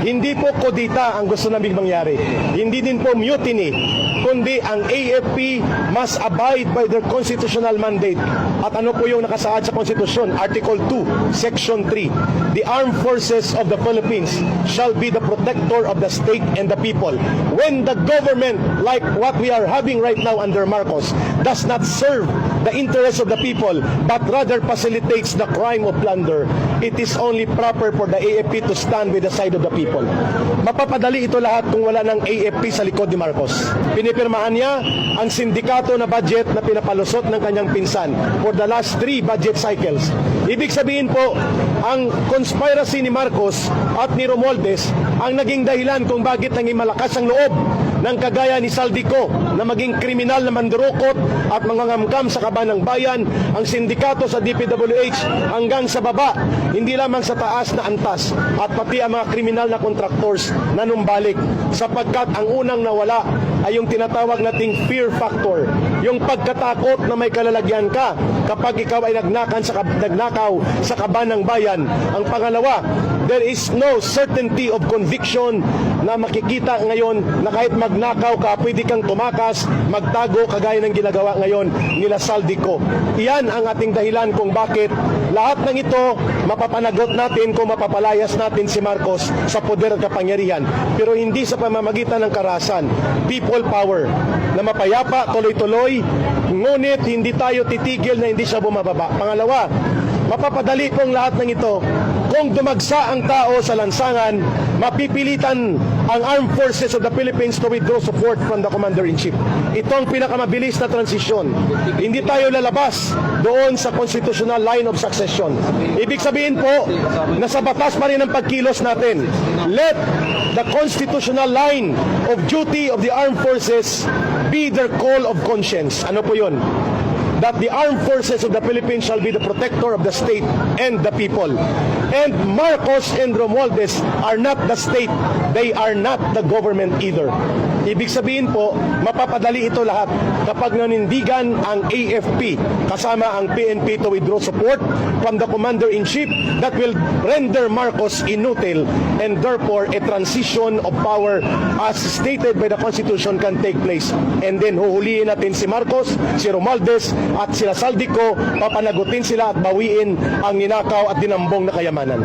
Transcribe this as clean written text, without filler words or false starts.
Hindi po kodita ang gusto naming mangyari. Hindi din po mutiny, kundi ang AFP must abide by their constitutional mandate. At ano po yung nakasaad sa konstitusyon? Article 2, Section 3. The armed forces of the Philippines shall be the protector of the state and the people. When the government, like what we are having right now under Marcos, does not serve the interests of the people, but rather facilitates the crime of plunder, it is only proper for the AFP to stand with the side of the people. Mapapadali ito lahat kung wala ng AFP sa likod ni Marcos. Pinipirmahan niya ang sindikato na budget na pinapalusot ng kanyang pinsan for the last 3 budget cycles. Ibig sabihin po, ang conspiracy ni Marcos at ni Romualdez ang naging dahilan kung bakit naging malakas ang loob ng kagaya ni Saldico na maging kriminal na mandurukot at mangangamkam sa kaban ng bayan, ang sindikato sa DPWH hanggang sa baba, hindi lamang sa taas na antas, at pati ang mga kriminal na contractors na numbalik, sapagkat ang unang nawala ay yung tinatawag nating fear factor, yung pagkatakot na may kalalagyan ka kapag ikaw ay nagnakaw sa kaban ng bayan. Ang pangalawa, there is no certainty of conviction na makikita ngayon na kahit magnakaw ka, pwede kang tumakas, magtago kagaya ng ginagawa ngayon nila Saldico. Iyan ang ating dahilan kung bakit lahat ng ito mapapanagot natin kung mapapalayas natin si Marcos sa poder at kapangyarihan. Pero hindi sa pamamagitan ng karahasan. People power na mapayapa, tuloy-tuloy, ngunit hindi tayo titigil na hindi siya bumababa. Pangalawa, mapapadali pong lahat ng ito kung dumagsa ang tao sa lansangan, mapipilitan ang Armed Forces of the Philippines to withdraw support from the Commander-in-Chief. Ito ang pinakamabilis na transisyon. Hindi tayo lalabas doon sa constitutional line of succession. Ibig sabihin po, nasa batas pa rin ang pagkilos natin. Let the constitutional line of duty of the armed forces be their call of conscience. Ano po yun? That the armed forces of the Philippines shall be the protector of the state and the people. And Marcos and Romualdez are not the state. They are not the government either. Ibig sabihin po, mapapadali ito lahat kapag nanindigan ang AFP kasama ang PNP to withdraw support from the Commander-in-Chief that will render Marcos inutile, and therefore a transition of power as stated by the Constitution can take place. And then huhulihin natin si Marcos, si Romualdez at sila Saldico, papanagutin sila at bawiin ang ninakaw at dinambong na kayamanan.